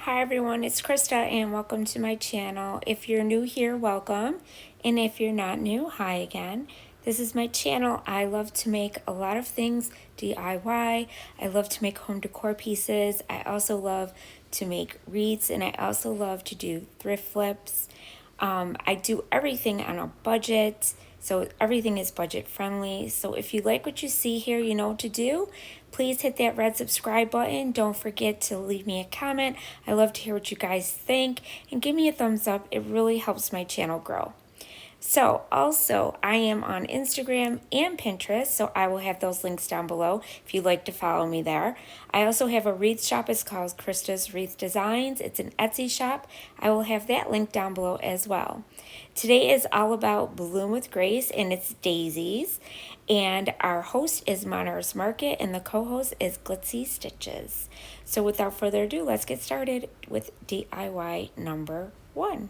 Hi everyone, it's Krista and welcome to my channel. If you're new here, welcome. And if you're not new, hi again. This is my channel. I love to make a lot of things DIY. I love to make home decor pieces. I also love to make wreaths and I also love to do thrift flips. I do everything on a budget, so everything is budget friendly. So if you like what you see here, you know what to do. Please hit that red subscribe button. Don't forget to leave me a comment. I love to hear what you guys think and give me a thumbs up. It really helps my channel grow. So also I am on Instagram and Pinterest, so I will have those links down below if you'd like to follow me there. I also have a wreath shop. It's called Krista's Wreath Designs. It's an Etsy shop. I will have that link down below as well. Today is all about Bloom with Grace and it's Daisies. And our host is Monarch's Market and the co-host is Glitzy Stitches. So without further ado, let's get started with DIY number 1.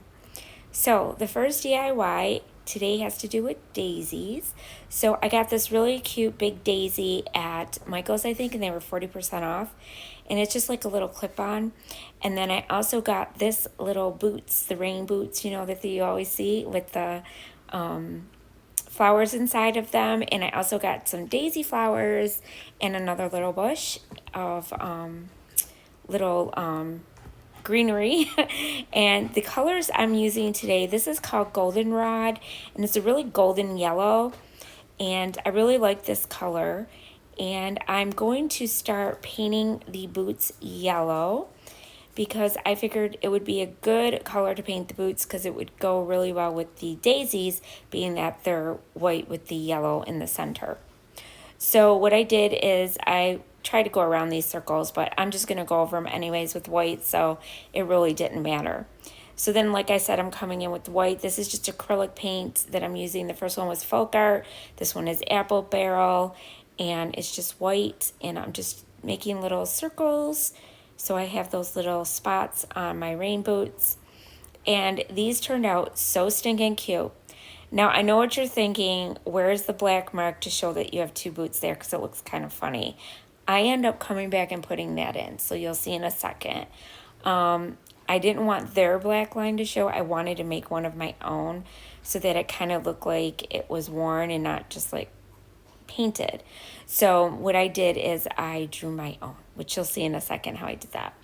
So the first DIY today has to do with daisies. So I got this really cute big daisy at Michael's, I think, and they were 40% off. And it's just like a little clip-on. And then I also got this little boots, the rain boots, you know, that you always see with the flowers inside of them. And I also got some daisy flowers and another little bush of little greenery. And the colors I'm using today, this is called Goldenrod, and it's a really golden yellow, and I really like this color. And I'm going to start painting the boots yellow because I figured it would be a good color to paint the boots because it would go really well with the daisies, being that they're white with the yellow in the center. So what I did is I tried to go around these circles, but I'm just going to go over them anyways with white, so it really didn't matter. So then, like I said, I'm coming in with white. This is just acrylic paint that I'm using. The first one was Folk Art. This one is Apple Barrel, and it's just white, and I'm just making little circles. So I have those little spots on my rain boots, and these turned out so stinking cute. Now, I know what you're thinking, where's the black mark to show that you have two boots there because it looks kind of funny. I end up coming back and putting that in, so you'll see in a second. I didn't want their black line to show. I wanted to make one of my own so that it kind of looked like it was worn and not just like painted. So what I did is I drew my own, which you'll see in a second how I did that.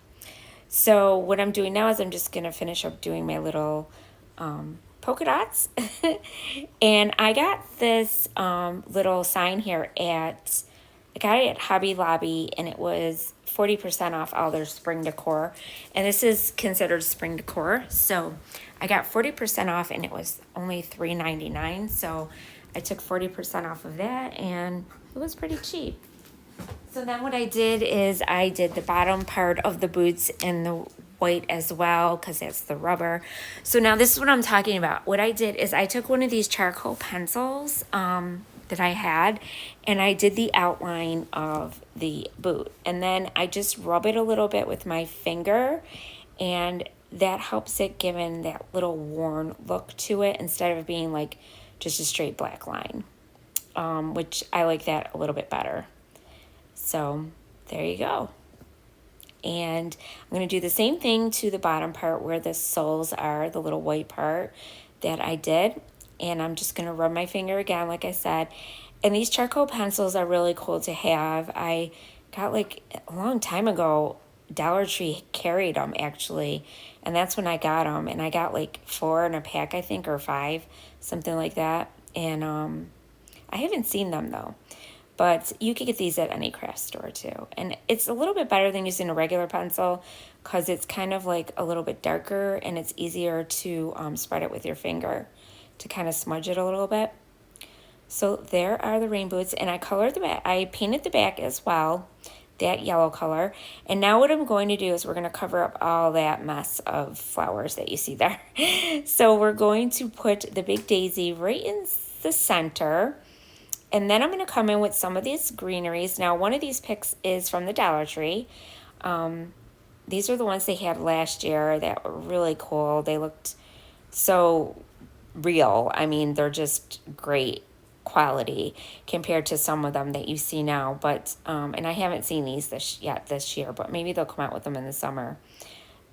So what I'm doing now is I'm just going to finish up doing my little polka dots. And I got this little sign here I got it at Hobby Lobby, and it was 40% off all their spring decor. And this is considered spring decor. So I got 40% off, and it was only $3.99. So I took 40% off of that, and it was pretty cheap. So then what I did is I did the bottom part of the boots in the white as well because that's the rubber. So now this is what I'm talking about. What I did is I took one of these charcoal pencils that I had, and I did the outline of the boot, and then I just rub it a little bit with my finger, and that helps it give in that little worn look to it instead of being like just a straight black line, which I like that a little bit better. So there you go. And I'm going to do the same thing to the bottom part where the soles are, the little white part that I did. And I'm just going to rub my finger again, like I said. And these charcoal pencils are really cool to have. I got like a long time ago, Dollar Tree carried them actually. And that's when I got them. And I got like 4 in a pack, I think, or 5, something like that. And I haven't seen them though. But you could get these at any craft store too. And it's a little bit better than using a regular pencil because it's kind of like a little bit darker and it's easier to spread it with your finger to kind of smudge it a little bit. So there are the rain boots, and I colored the back. I painted the back as well, that yellow color. And now what I'm going to do is we're going to cover up all that mess of flowers that you see there. So we're going to put the big daisy right in the center. And then I'm going to come in with some of these greeneries. Now, one of these picks is from the Dollar Tree. These are the ones they had last year that were really cool. They looked so real. I mean, they're just great quality compared to some of them that you see now. But and I haven't seen these this year, but maybe they'll come out with them in the summer.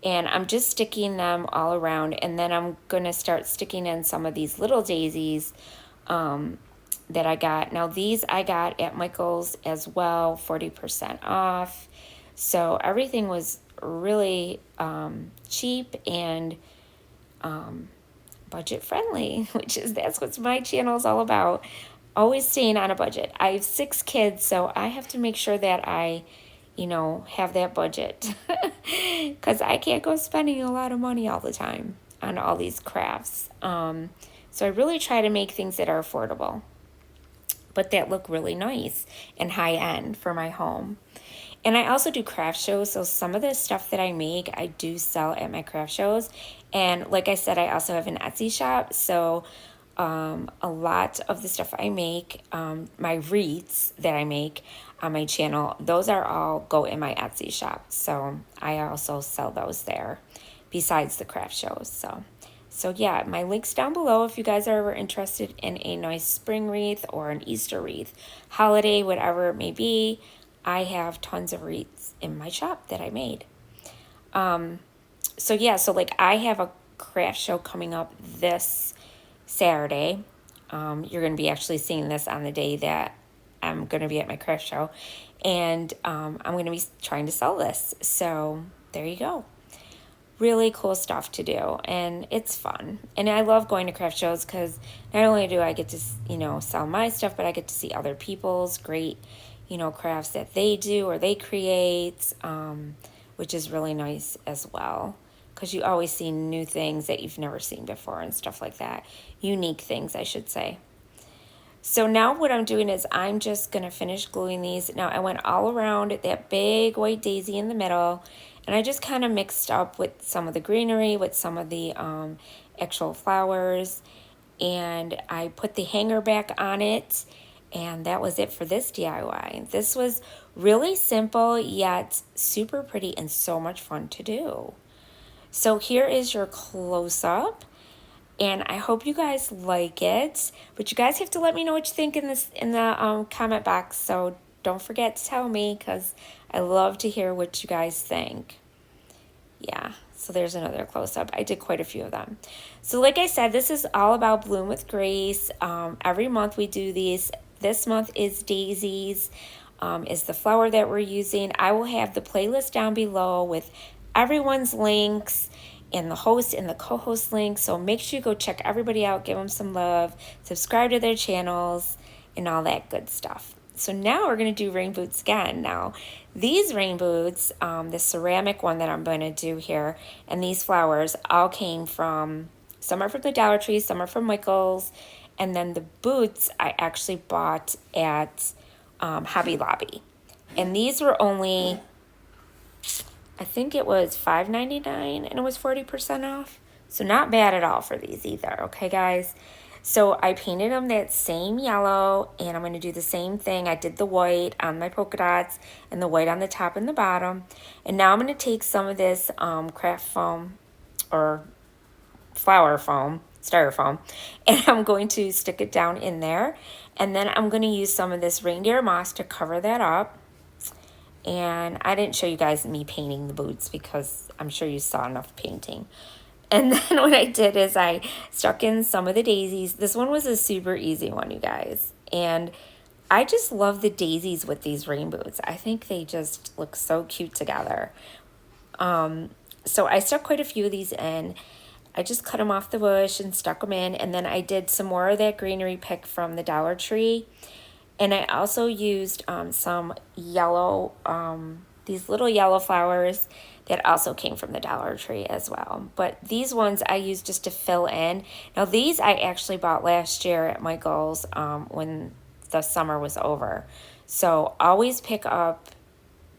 And I'm just sticking them all around, and then I'm going to start sticking in some of these little daisies that I got. Now these I got at Michael's as well, 40% off. So everything was really cheap and budget friendly, that's what my channel is all about. Always staying on a budget. I have 6 kids, so I have to make sure that I, have that budget. Because I can't go spending a lot of money all the time on all these crafts. So I really try to make things that are affordable, but that look really nice and high end for my home. And I also do craft shows, so some of the stuff that I make, I do sell at my craft shows. And like I said, I also have an Etsy shop, so a lot of the stuff I make, my wreaths that I make on my channel, those are all go in my Etsy shop. So I also sell those there besides the craft shows. So yeah, my link's down below if you guys are ever interested in a nice spring wreath or an Easter wreath, holiday, whatever it may be. I have tons of wreaths in my shop that I made. So yeah, so like I have a craft show coming up this Saturday. You're going to be actually seeing this on the day that I'm going to be at my craft show. And I'm going to be trying to sell this. So there you go. Really cool stuff to do, and it's fun. And I love going to craft shows because not only do I get to, sell my stuff, but I get to see other people's great, crafts that they do or they create, which is really nice as well. Because you always see new things that you've never seen before and stuff like that. Unique things, I should say. So now what I'm doing is I'm just going to finish gluing these. Now I went all around that big white daisy in the middle, and I just kind of mixed up with some of the greenery, with some of the actual flowers, and I put the hanger back on it, and that was it for this DIY. This was really simple, yet super pretty and so much fun to do. So here is your close-up. And I hope you guys like it. But you guys have to let me know what you think in the comment box. So don't forget to tell me, because I love to hear what you guys think. Yeah, so there's another close-up. I did quite a few of them. So like I said, this is all about Bloom with Grace. Every month we do these. This month is Daisies, is the flower that we're using. I will have the playlist down below with everyone's links and the host and the co-host link. So make sure you go check everybody out, give them some love, subscribe to their channels, and all that good stuff. So now we're going to do rain boots again. Now, these rain boots, the ceramic one that I'm going to do here, and these flowers all came from, some are from the Dollar Tree, some are from Michael's, and then the boots I actually bought at Hobby Lobby. And these were only, I think it was $5.99 and it was 40% off. So not bad at all for these either, okay guys? So I painted them that same yellow, and I'm going to do the same thing. I did the white on my polka dots and the white on the top and the bottom. And now I'm going to take some of this craft foam or flower foam, styrofoam, and I'm going to stick it down in there. And then I'm going to use some of this reindeer moss to cover that up. And I didn't show you guys me painting the boots because I'm sure you saw enough painting. And then what I did is I stuck in some of the daisies. This one was a super easy one, you guys. And I just love the daisies with these rain boots. I think they just look so cute together. So I stuck quite a few of these in. I just cut them off the bush and stuck them in. And then I did some more of that greenery pick from the Dollar Tree. And I also used some yellow, these little yellow flowers that also came from the Dollar Tree as well. But these ones I used just to fill in. Now these I actually bought last year at Michael's when the summer was over. So always pick up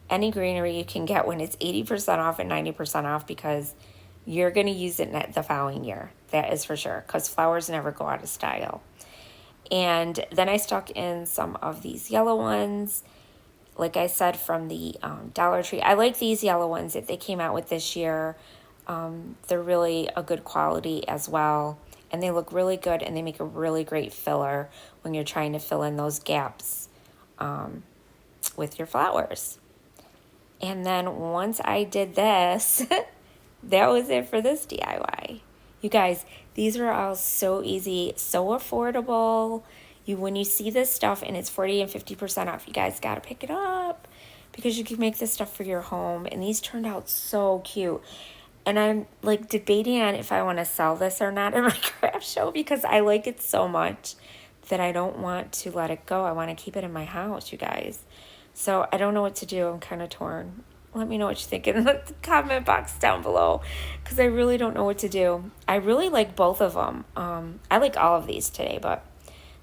any greenery you can get when it's 80% off and 90% off, because you're going to use it the following year. That is for sure, because flowers never go out of style. And then I stuck in some of these yellow ones, like I said, from the Dollar Tree. I like these yellow ones that they came out with this year. They're really a good quality as well. And they look really good, and they make a really great filler when you're trying to fill in those gaps with your flowers. And then once I did this, that was it for this DIY. You guys, these are all so easy, so affordable. When you see this stuff and it's 40 and 50% off, you guys got to pick it up because you can make this stuff for your home. And these turned out so cute. And I'm like debating on if I want to sell this or not at my craft show because I like it so much that I don't want to let it go. I want to keep it in my house, you guys. So I don't know what to do. I'm kind of torn. Let me know what you think in the comment box down below because I really don't know what to do. I really like both of them. I like all of these today, but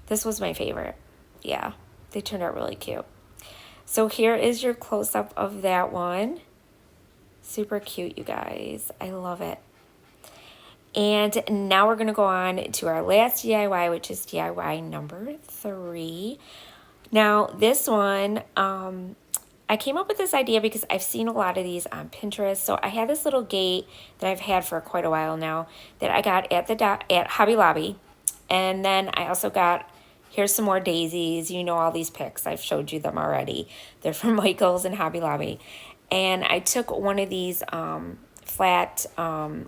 this was my favorite. Yeah, they turned out really cute. So here is your close-up of that one. Super cute, you guys. I love it. And now we're going to go on to our last DIY, which is DIY number 3. Now, this one, I came up with this idea because I've seen a lot of these on Pinterest. So I had this little gate that I've had for quite a while now that I got at Hobby Lobby. And then I also got, here's some more daisies. You know all these picks. I've showed you them already. They're from Michael's and Hobby Lobby. And I took one of these flat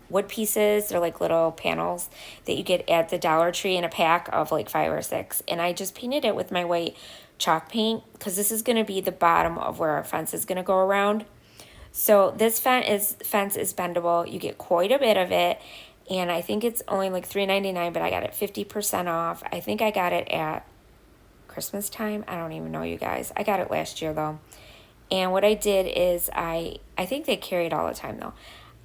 wood pieces. They're like little panels that you get at the Dollar Tree in a pack of like 5 or 6. And I just painted it with my white chalk paint because this is going to be the bottom of where our fence is going to go around. So this fence is bendable. You get quite a bit of it. And I think it's only like $3.99, but I got it 50% off. I think I got it at Christmas time. I don't even know, you guys. I got it last year though. And what I did is I think they carry it all the time though.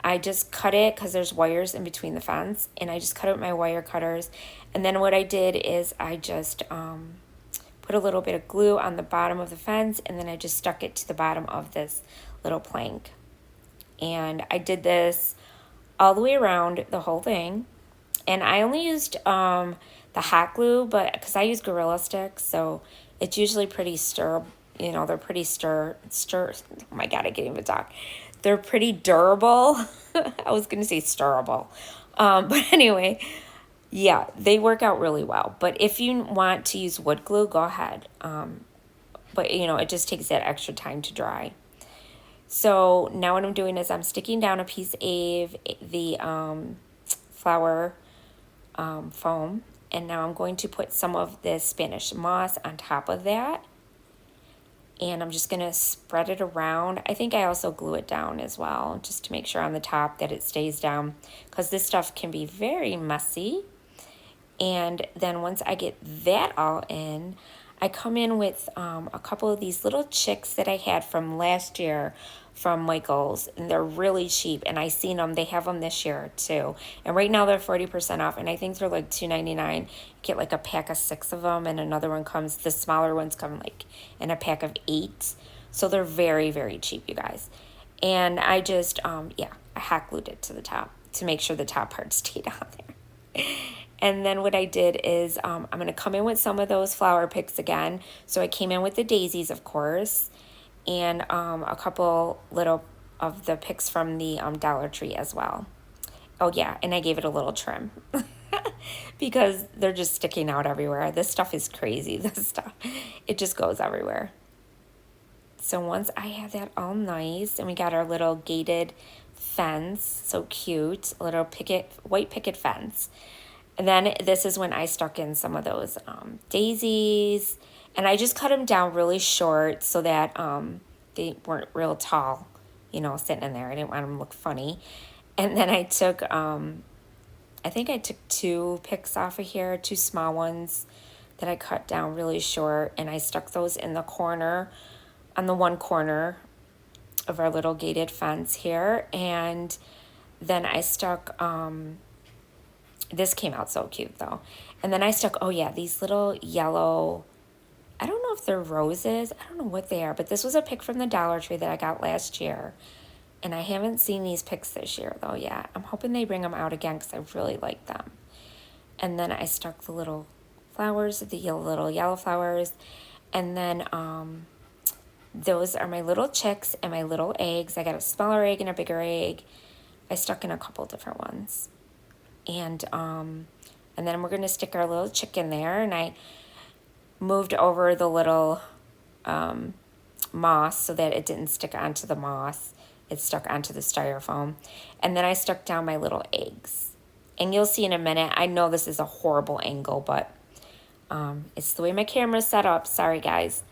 I just cut it because there's wires in between the fence. And I just cut it with my wire cutters. And then what I did is I just put a little bit of glue on the bottom of the fence. And then I just stuck it to the bottom of this little plank. And I did this all the way around the whole thing. And I only used the hot glue, but because I use Gorilla Sticks, so it's usually pretty they're pretty oh my God, I can't even talk. They're pretty durable. I was going to say stirrable. But anyway, yeah, they work out really well. But if you want to use wood glue, go ahead. But, it just takes that extra time to dry. So now what I'm doing is I'm sticking down a piece of the flower foam. And now I'm going to put some of this Spanish moss on top of that. And I'm just going to spread it around. I think I also glue it down as well, just to make sure on the top that it stays down. Because this stuff can be very messy. And then once I get that all in, I come in with a couple of these little chicks that I had from last year from Michael's. And they're really cheap. And I seen them. They have them this year too. And right now they're 40% off. And I think they're like $2.99. You get like a pack of 6 of them. And another one comes, the smaller ones come like in a pack of 8. So they're very, very cheap, you guys. And I just, I hot glued it to the top to make sure the top part stayed on there. And then what I did is I'm going to come in with some of those flower picks again. So I came in with the daisies, of course, and a couple little of the picks from the Dollar Tree as well. Oh, yeah, and I gave it a little trim because they're just sticking out everywhere. This stuff is crazy, this stuff. It just goes everywhere. So once I have that all nice, and we got our little gated fence, so cute, a little white picket fence. And then this is when I stuck in some of those daisies. And I just cut them down really short so that they weren't real tall, sitting in there. I didn't want them to look funny. And then I took, I think I took 2 picks off of here, 2 small ones that I cut down really short. And I stuck those in the corner, on the one corner of our little gated fence here. And then I stuck... this came out so cute though. And then I stuck, these little yellow, I don't know if they're roses. I don't know what they are, but this was a pick from the Dollar Tree that I got last year. And I haven't seen these picks this year though yet. I'm hoping they bring them out again because I really like them. And then I stuck the little flowers, the little yellow flowers. And then those are my little chicks and my little eggs. I got a smaller egg and a bigger egg. I stuck in a couple different ones. And then we're going to stick our little chick in there. And I moved over the little moss so that it didn't stick onto the moss. it stuck onto the styrofoam. And then I stuck down my little eggs. And you'll see in a minute, I know this is a horrible angle, but it's the way my camera's set up. Sorry, guys.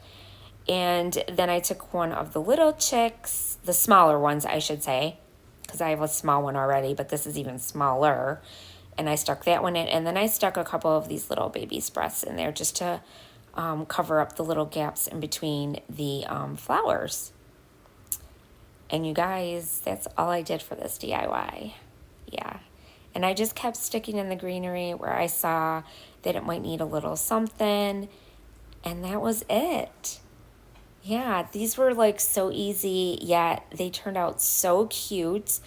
And then I took one of the little chicks, the smaller ones, I should say, because I have a small one already, but this is even smaller. And I stuck that one in, and then I stuck a couple of these little baby's breaths in there just to cover up the little gaps in between the flowers. And you guys, that's all I did for this DIY. Yeah. And I just kept sticking in the greenery where I saw that it might need a little something. And that was it. Yeah, these were like so easy, yet they turned out so cute.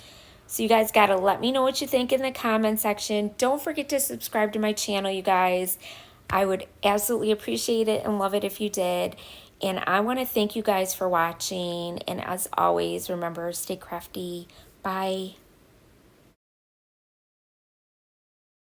So you guys got to let me know what you think in the comment section. Don't forget to subscribe to my channel, you guys. I would absolutely appreciate it and love it if you did. And I want to thank you guys for watching. And as always, remember, stay crafty. Bye.